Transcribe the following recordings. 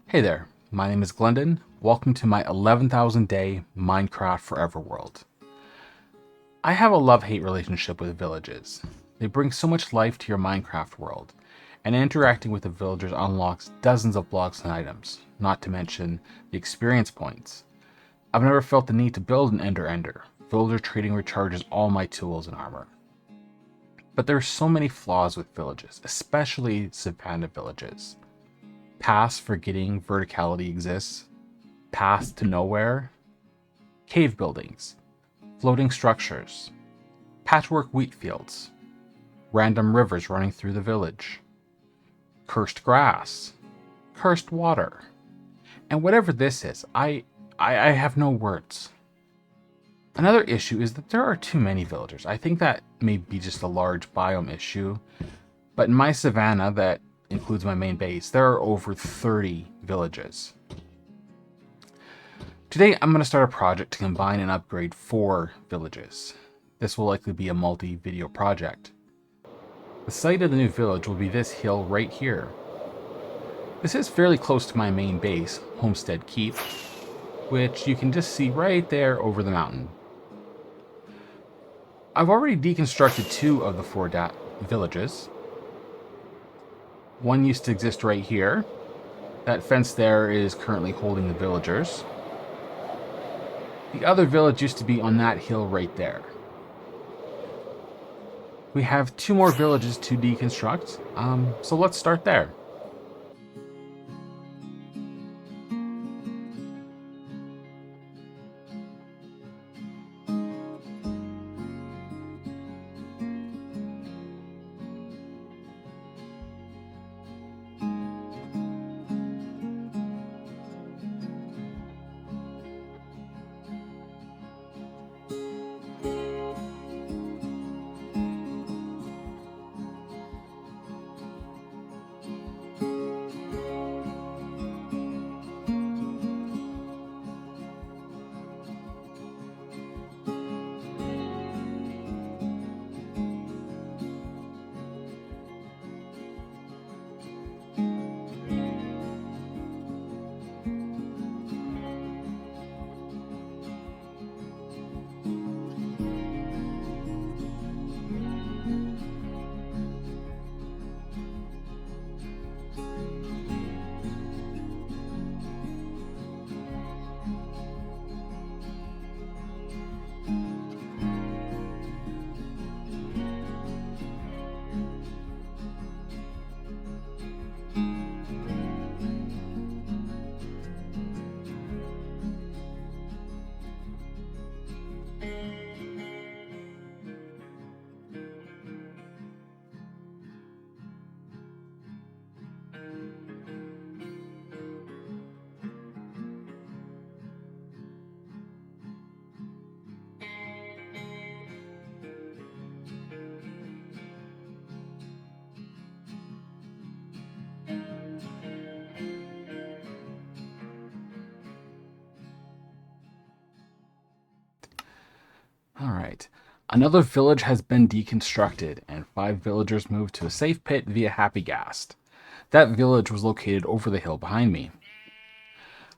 Hey there, my name is Glendon. Welcome to my 11,000 day Minecraft Forever world. I have a love-hate relationship with villages. They bring so much life to your Minecraft world, and interacting with the villagers unlocks dozens of blocks and items, not to mention the experience points. I've never felt the need to build an Ender. Villager trading recharges all my tools and armor. But there are so many flaws with villages, especially Savanna villages. Paths forgetting verticality exists, paths to nowhere, cave buildings, floating structures, patchwork wheat fields, random rivers running through the village, cursed grass, cursed water, and whatever this is, I have no words. Another issue is that there are too many villagers. I think that may be just a large biome issue, but in my savanna that includes my main base, there are over 30 villages. Today I'm going to start a project to combine and upgrade 4 villages. This will likely be a multi-video project. The site of the new village will be this hill right here. This is fairly close to my main base, Homestead Keep, which you can just see right there over the mountain. I've already deconstructed 2 of the 4 villages. One used to exist right here. That fence there is currently holding the villagers. The other village used to be on that hill right there. We have 2 more villages to deconstruct, so let's start there. Alright, another village has been deconstructed, and 5 villagers moved to a safe pit via Happy Gast. That village was located over the hill behind me.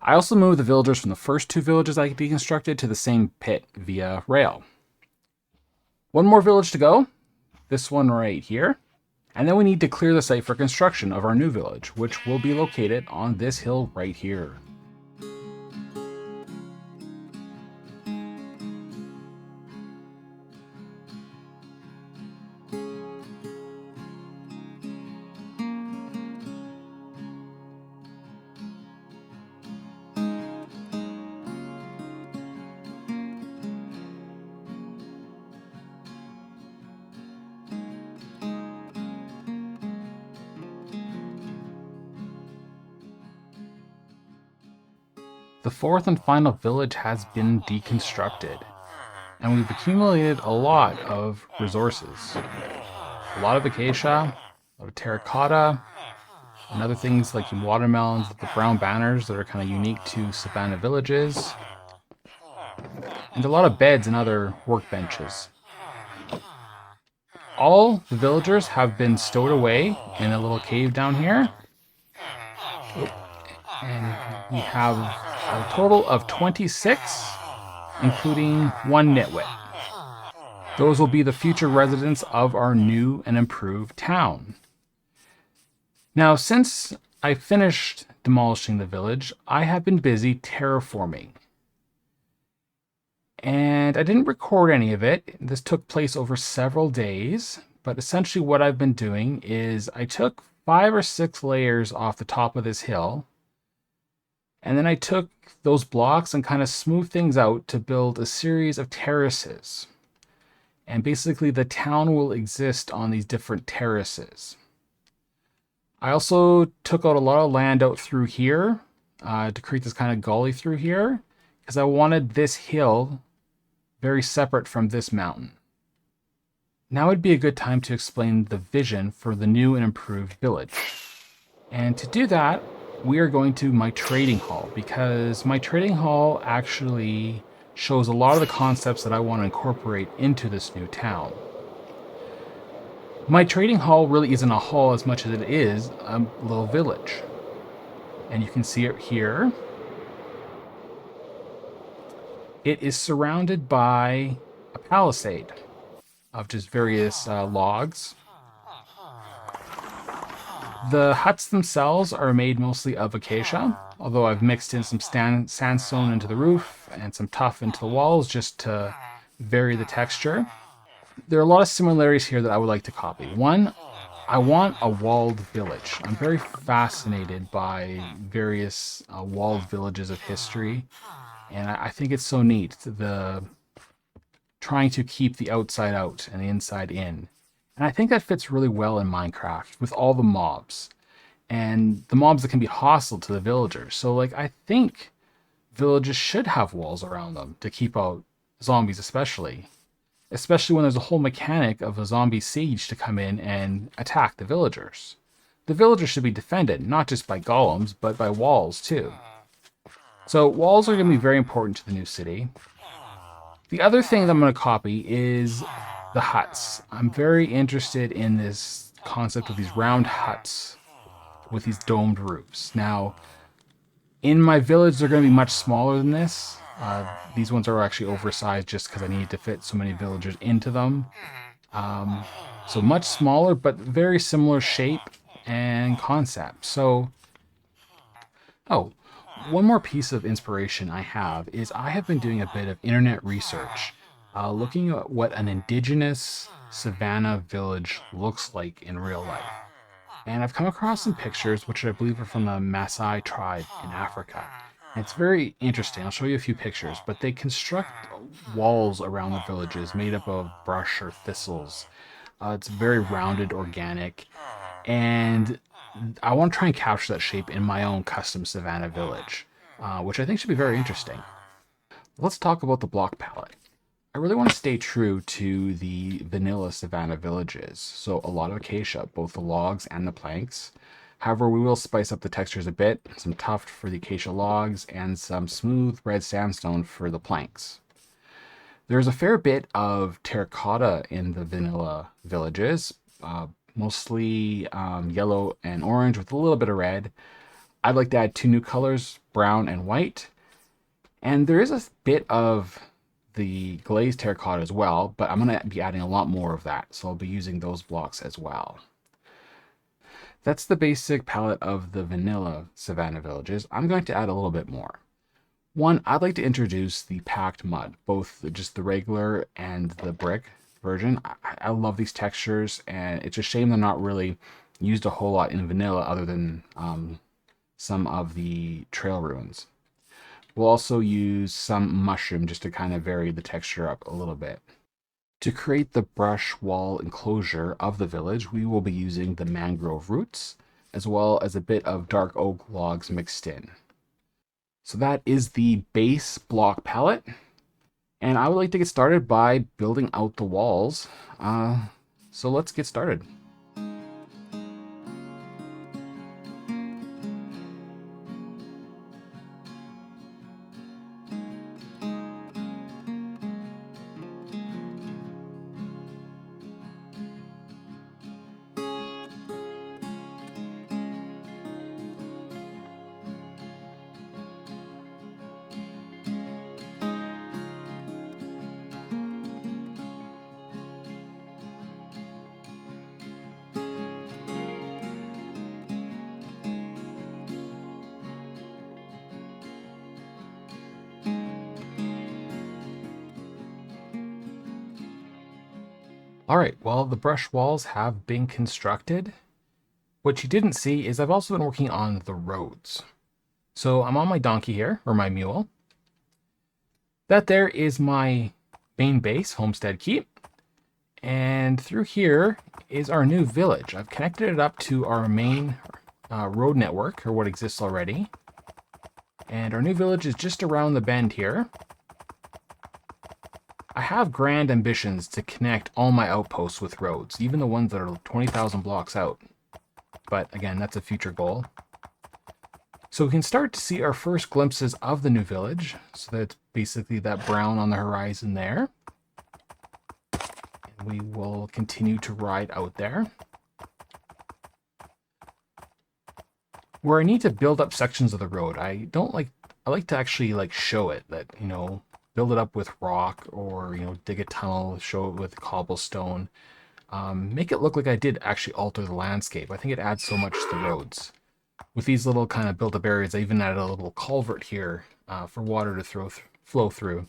I also moved the villagers from the first 2 villages I deconstructed to the same pit via rail. 1 more village to go, this one right here, and then we need to clear the site for construction of our new village, which will be located on this hill right here. The 4th and final village has been deconstructed, and we've accumulated a lot of resources. A lot of acacia, a lot of terracotta, and other things like watermelons, the brown banners that are kind of unique to Savanna villages, and a lot of beds and other workbenches. All the villagers have been stowed away in a little cave down here. And We have a total of 26, including one nitwit. Those will be the future residents of our new and improved town. Now, since I finished demolishing the village, I have been busy terraforming. And I didn't record any of it. This took place over several days, but essentially what I've been doing is I took 5 or 6 layers off the top of this hill, and then I took those blocks and kind of smoothed things out to build a series of terraces. And basically the town will exist on these different terraces. I also took out a lot of land out through here to create this kind of gully through here, because I wanted this hill very separate from this mountain. Now would be a good time to explain the vision for the new and improved village. And to do that, we are going to my trading hall, because my trading hall actually shows a lot of the concepts that I want to incorporate into this new town. My trading hall really isn't a hall as much as it is a little village. And you can see it here. It is surrounded by a palisade of just various logs. The huts themselves are made mostly of acacia, although I've mixed in some sandstone into the roof and some tuff into the walls just to vary the texture. There are a lot of similarities here that I would like to copy. One, I want a walled village. I'm very fascinated by various walled villages of history, and I think it's so neat, the trying to keep the outside out and the inside in. And I think that fits really well in Minecraft with all the mobs and the mobs that can be hostile to the villagers. So like I think villages should have walls around them to keep out zombies, especially when there's a whole mechanic of a zombie siege to come in and attack the villagers. The villagers should be defended not just by golems but by walls too. So walls are going to be very important to the new city. The other thing that I'm going to copy is the huts. I'm very interested in this concept of these round huts with these domed roofs. Now, in my village, they're going to be much smaller than this. These ones are actually oversized just because I needed to fit so many villagers into them. So much smaller, but very similar shape and concept. So, oh, one more piece of inspiration I have is I have been doing a bit of internet research, looking at what an indigenous Savanna village looks like in real life. And I've come across some pictures, which I believe are from the Maasai tribe in Africa. And it's very interesting. I'll show you a few pictures, but they construct walls around the villages made up of brush or thistles. It's very rounded, organic, and I want to try and capture that shape in my own custom Savanna village, which I think should be very interesting. Let's talk about the block palette. I really want to stay true to the vanilla Savanna villages, so a lot of acacia, both the logs and the planks. However, we will spice up the textures a bit, some tuft for the acacia logs and some smooth red sandstone for the planks. There's a fair bit of terracotta in the vanilla villages, mostly yellow and orange with a little bit of red. I'd like to add 2 new colors, brown and white. And there is a bit of the glazed terracotta as well, but I'm going to be adding a lot more of that, so I'll be using those blocks as well. That's the basic palette of the vanilla Savanna villages. I'm going to add a little bit more. One, I'd like to introduce the packed mud, both just the regular and the brick version. I love these textures, and it's a shame they're not really used a whole lot in vanilla other than some of the trail ruins. We'll also use some mushroom just to kind of vary the texture up a little bit. To create the brush wall enclosure of the village, we will be using the mangrove roots, as well as a bit of dark oak logs mixed in. So that is the base block palette, and I would like to get started by building out the walls. So let's get started. All right, well, the brush walls have been constructed. What you didn't see is I've also been working on the roads. So I'm on my donkey here, or my mule. That there is my main base, Homestead Keep. And through here is our new village. I've connected it up to our main road network, or what exists already. And our new village is just around the bend here. I have grand ambitions to connect all my outposts with roads, even the ones that are 20,000 blocks out. But again, that's a future goal. So we can start to see our first glimpses of the new village. So that's basically that brown on the horizon there. And we will continue to ride out there. Where I need to build up sections of the road, I like to actually show it, that, build it up with rock, or, dig a tunnel, show it with cobblestone. Make it look like I did actually alter the landscape. I think it adds so much to the roads. With these little kind of built-up areas, I even added a little culvert here for water to flow through.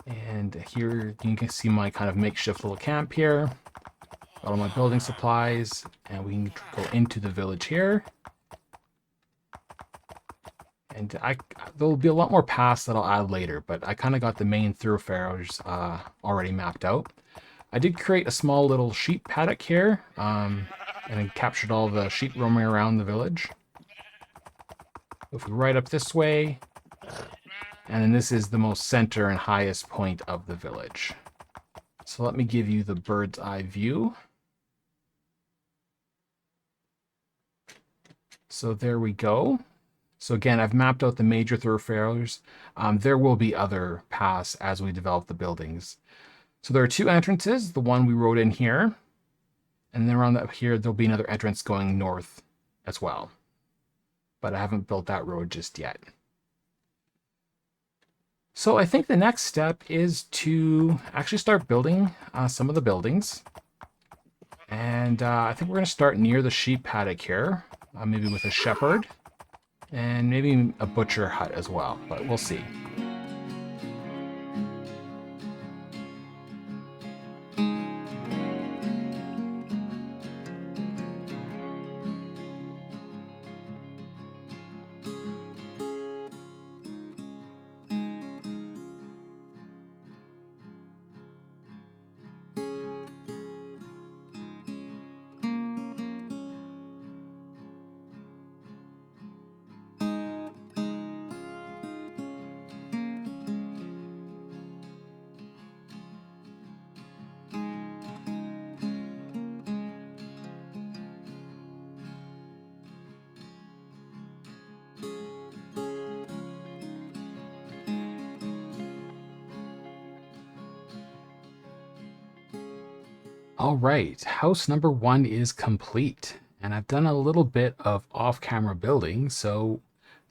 And here you can see my kind of makeshift little camp here. All my building supplies, and we can go into the village here. And there'll be a lot more paths that I'll add later, but I kind of got the main thoroughfares already mapped out. I did create a small little sheep paddock here, and I captured all the sheep roaming around the village. If we ride up this way, and then this is the most center and highest point of the village. So let me give you the bird's eye view. So there we go. So again, I've mapped out the major thoroughfares. There will be other paths as we develop the buildings. So there are two entrances, the one we wrote in here, and then around up here, there'll be another entrance going north as well. But I haven't built that road just yet. So I think the next step is to actually start building some of the buildings. And I think we're going to start near the sheep paddock here, maybe with a shepherd. And maybe a butcher hut as well, but we'll see. All right, house number 1 is complete, and I've done a little bit of off-camera building, so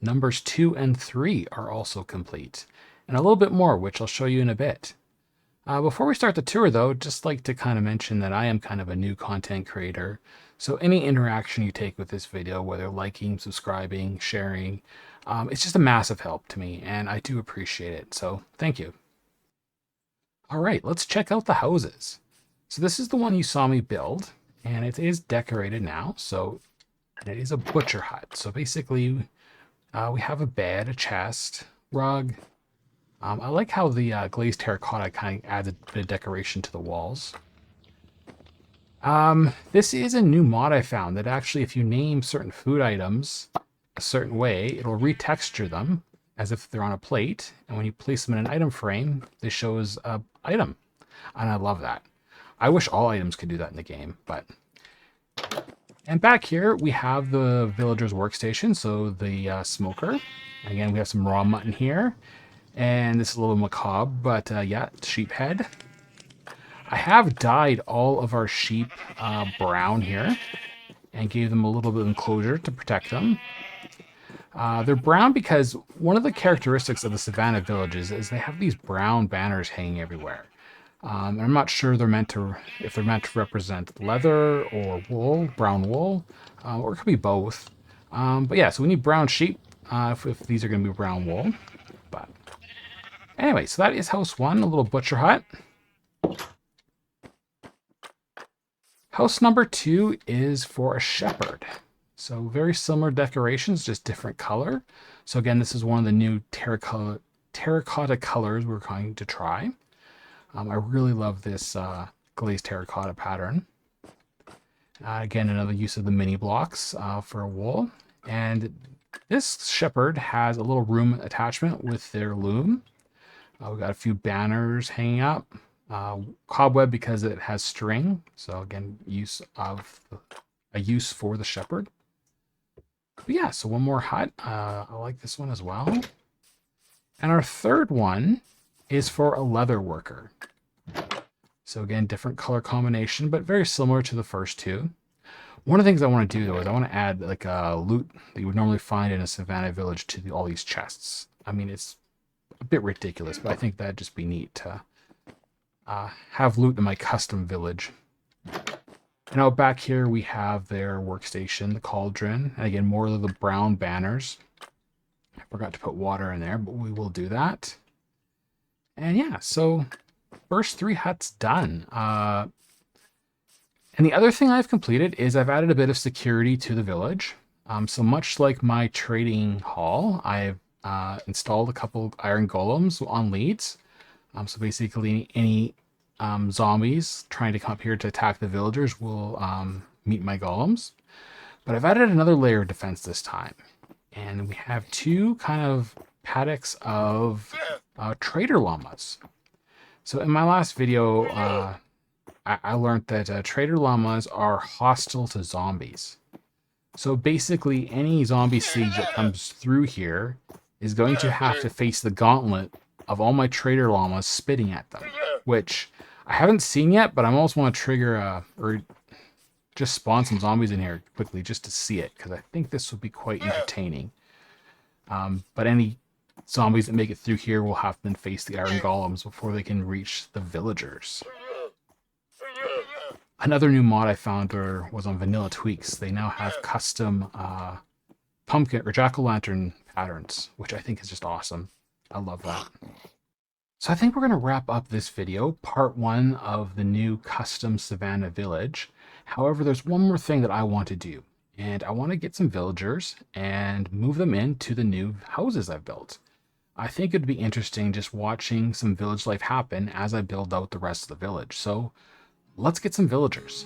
numbers 2 and 3 are also complete, and a little bit more, which I'll show you in a bit. Before we start the tour, though, just like to kind of mention that I am kind of a new content creator, so any interaction you take with this video, whether liking, subscribing, sharing, it's just a massive help to me, and I do appreciate it, so thank you. All right, let's check out the houses. So this is the one you saw me build, and it is decorated now. So it is a butcher hut. So basically, we have a bed, a chest, rug. I like how the glazed terracotta kind of adds a bit of decoration to the walls. This is a new mod I found that actually, if you name certain food items a certain way, it'll retexture them as if they're on a plate. And when you place them in an item frame, this shows an item. And I love that. I wish all items could do that in the game, but... And back here, we have the villager's workstation, so the smoker. Again, we have some raw mutton here. And this is a little macabre, but yeah, sheep head. I have dyed all of our sheep brown here, and gave them a little bit of enclosure to protect them. They're brown because one of the characteristics of the Savanna villages is they have these brown banners hanging everywhere. I'm not sure if they're meant to represent leather or wool, brown wool, or it could be both. But yeah, so we need brown sheep if these are going to be brown wool. But anyway, so that is house 1, a little butcher hut. House number 2 is for a shepherd. So very similar decorations, just different color. So again, this is one of the new terracotta colors we're going to try. I really love this glazed terracotta pattern. Again, another use of the mini blocks for a wool. And this shepherd has a little room attachment with their loom. We've got a few banners hanging up. Cobweb because it has string. So again, a use for the shepherd. But yeah, so one more hut. I like this one as well. And our third one is for a leather worker. So again, different color combination, but very similar to the first two. One of the things I want to do though is I want to add like a loot that you would normally find in a Savanna village to all these chests. I mean, it's a bit ridiculous, but I think that'd just be neat to have loot in my custom village. And out back here we have their workstation, the cauldron, and again more of the brown banners. I forgot to put water in there, but we will do that. And yeah, so first 3 huts done. And the other thing I've completed is I've added a bit of security to the village. So much like my trading hall, I've installed a couple iron golems on leads. So basically any zombies trying to come up here to attack the villagers will meet my golems. But I've added another layer of defense this time. And we have 2 kind of paddocks of trader llamas. So in my last video, I learned that trader llamas are hostile to zombies. So basically any zombie siege that comes through here is going to have to face the gauntlet of all my trader llamas spitting at them, which I haven't seen yet, but I almost want to trigger or just spawn some zombies in here quickly just to see it, because I think this would be quite entertaining. But any zombies that make it through here will have to then face the iron golems before they can reach the villagers. Another new mod I found was on Vanilla Tweaks. They now have custom pumpkin or jack-o'-lantern patterns, which I think is just awesome. I love that. So I think we're going to wrap up this video, part 1 of the new custom Savanna village. However, there's one more thing that I want to do, and I want to get some villagers and move them into the new houses I've built. I think it'd be interesting just watching some village life happen as I build out the rest of the village. So let's get some villagers.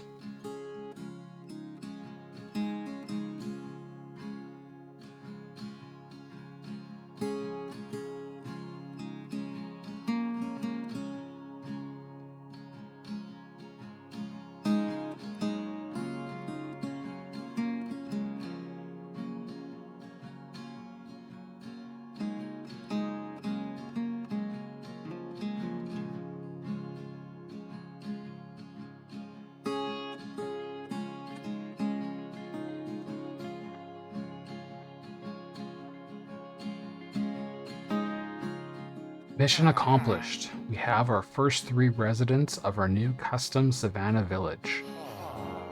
Mission accomplished. We have our first 3 residents of our new custom Savanna village.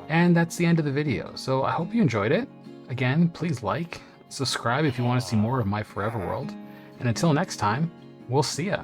And that's the end of the video, so I hope you enjoyed it. Again, please like, subscribe if you want to see more of my Forever World, and until next time, we'll see ya.